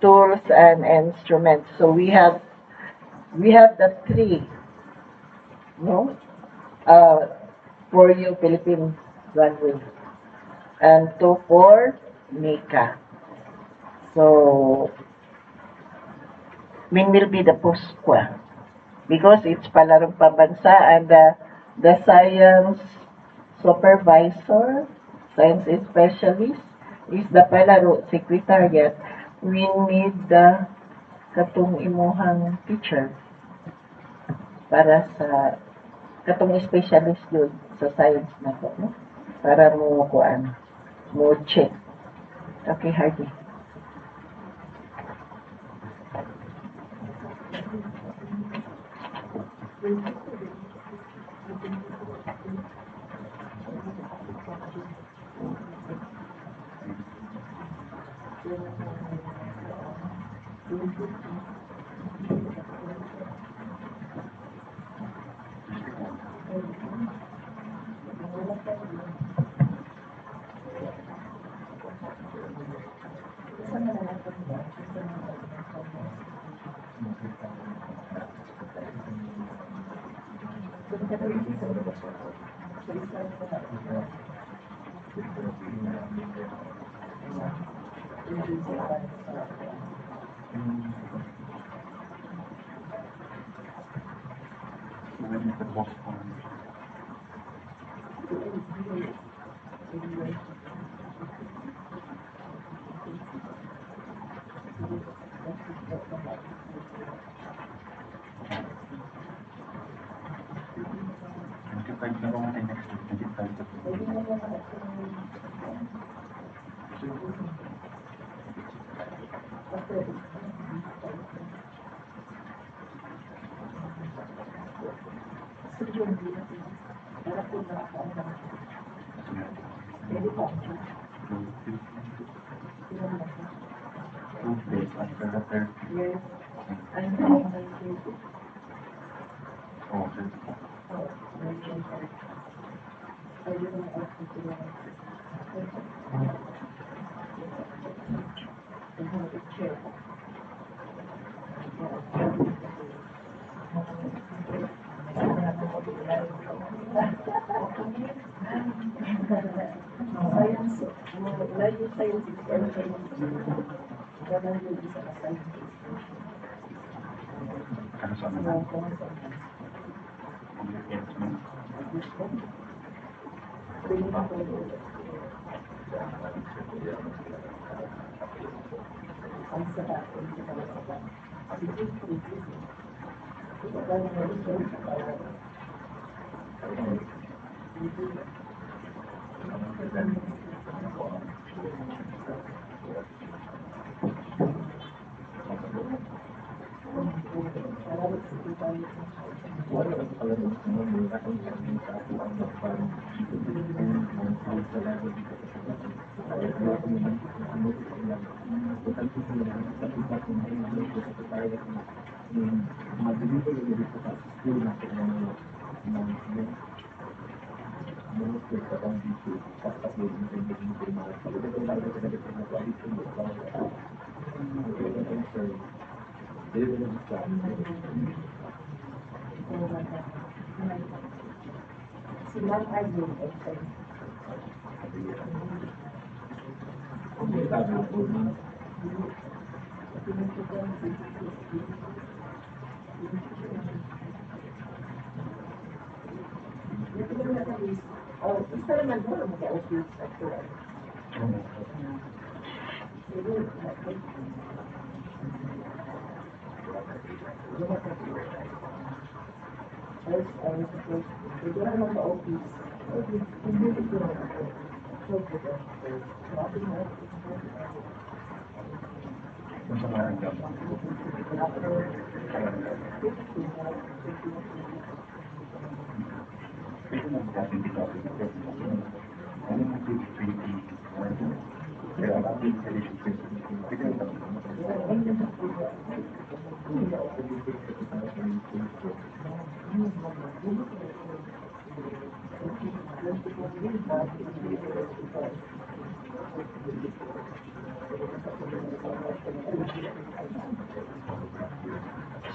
tools, and instruments. So we have the 3, no? For you, Philippine Runway, and 2 for Nika. So, min will be the POSQUA because it's palarong pambansa, and the science supervisor, science specialist is the palaro secretariat. We need the katong imuhang teacher para sa katong specialist yun sa science na to, no? Para mo kuan, mo check. Okay, Hardy. When is the postpone? Next week, 2 days after the 30th. Yes. Oh, ano sa naman?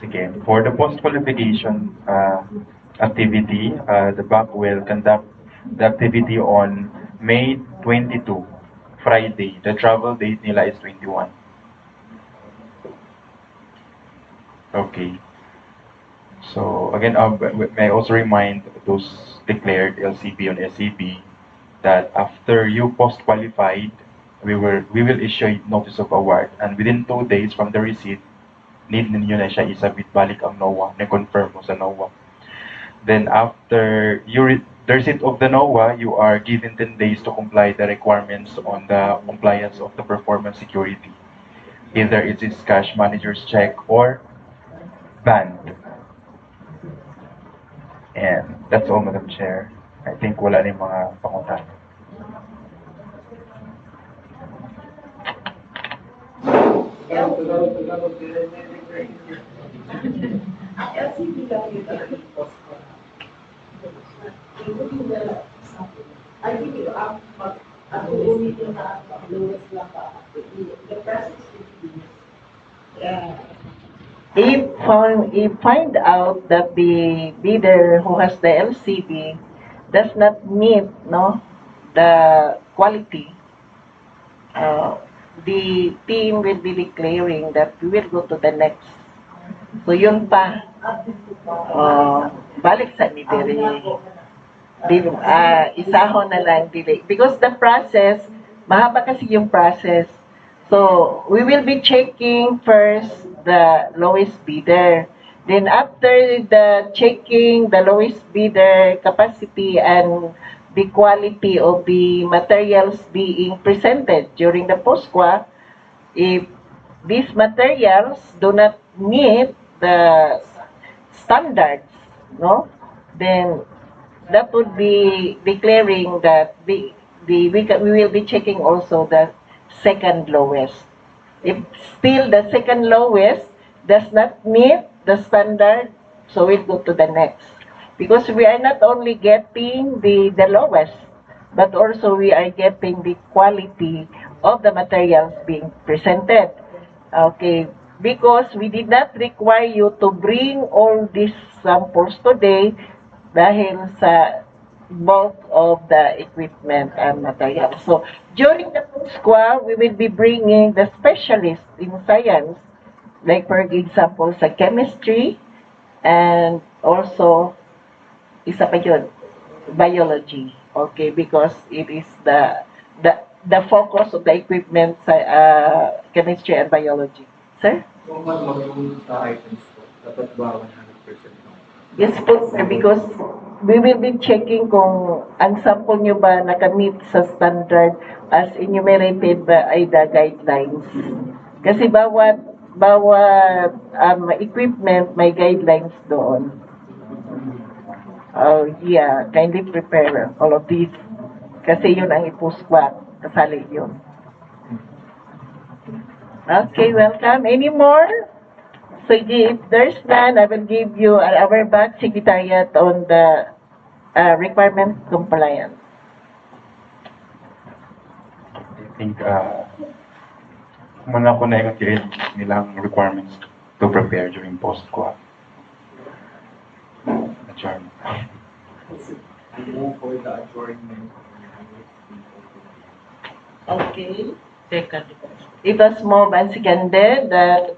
Sige. For the post-qualification activity, the BAC will conduct the activity on May 22, Friday. The travel date nila is 21. Okay. So again, may I also remind those declared LCB on SCB that after you post-qualified, we will issue a notice of award, and within 2 days from the receipt, need ninyo na siya isabit balik ang NOAA, na-confirm mo sa NOAA. Then after the receipt of the NOAA, you are given 10 days to comply the requirements on the compliance of the performance security. Either it is cash manager's check or band. And that's all, Madam Chair. I think wala na yung mga pangutan. If find out that the bidder who has the LCB does not meet the quality, the team will be declaring that we will go to the next. So yun pa, balik sa ni isahon na lang delay. Because the process, mahaba kasi yung process. So we will be checking first the lowest bidder. Then after the checking the lowest bidder capacity and the quality of the materials being presented during the post-qua, if these materials do not meet the standards, then that would be declaring that we will be checking also the second lowest. If still the second lowest does not meet the standard, so we'll go to the next. Because we are not only getting the lowest, but also we are getting the quality of the materials being presented. Okay, because we did not require you to bring all these samples today dahil sa bulk of the equipment and materials. So during the post-qua, we will be bringing the specialists in science, like for example sa chemistry, and also isa pa yun, biology. Okay, because it is the focus of the equipment sa chemistry and biology. Sir? Kung mag-use sa items po, dapat ba 100%? Yes po, sir, because we will be checking kung ang sample nyo ba nakamit sa standard as enumerated by the guidelines. Kasi bawat equipment may guidelines doon. Kindly prepare all of these. Kasi yun ang ipost-qua, kasali yun. Okay, welcome. Any more? So if there's none, I will give you our back secretariat on the requirement compliance. I think, muna ko na yung tirin nilang requirements to prepare during post-co. Adjourn. Move for the adjournment. Okay. Second. It was moved and seconded that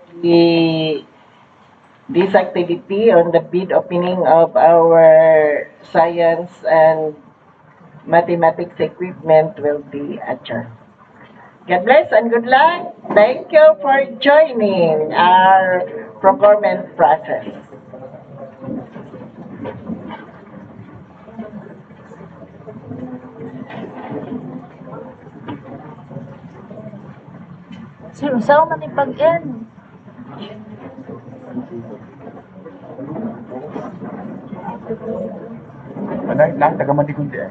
this activity on the bid opening of our science and mathematics equipment will be adjourned. God bless and good luck. Thank you for joining our procurement process. Sir, usaw man ipag-end. Ano lang, taga Matikunti.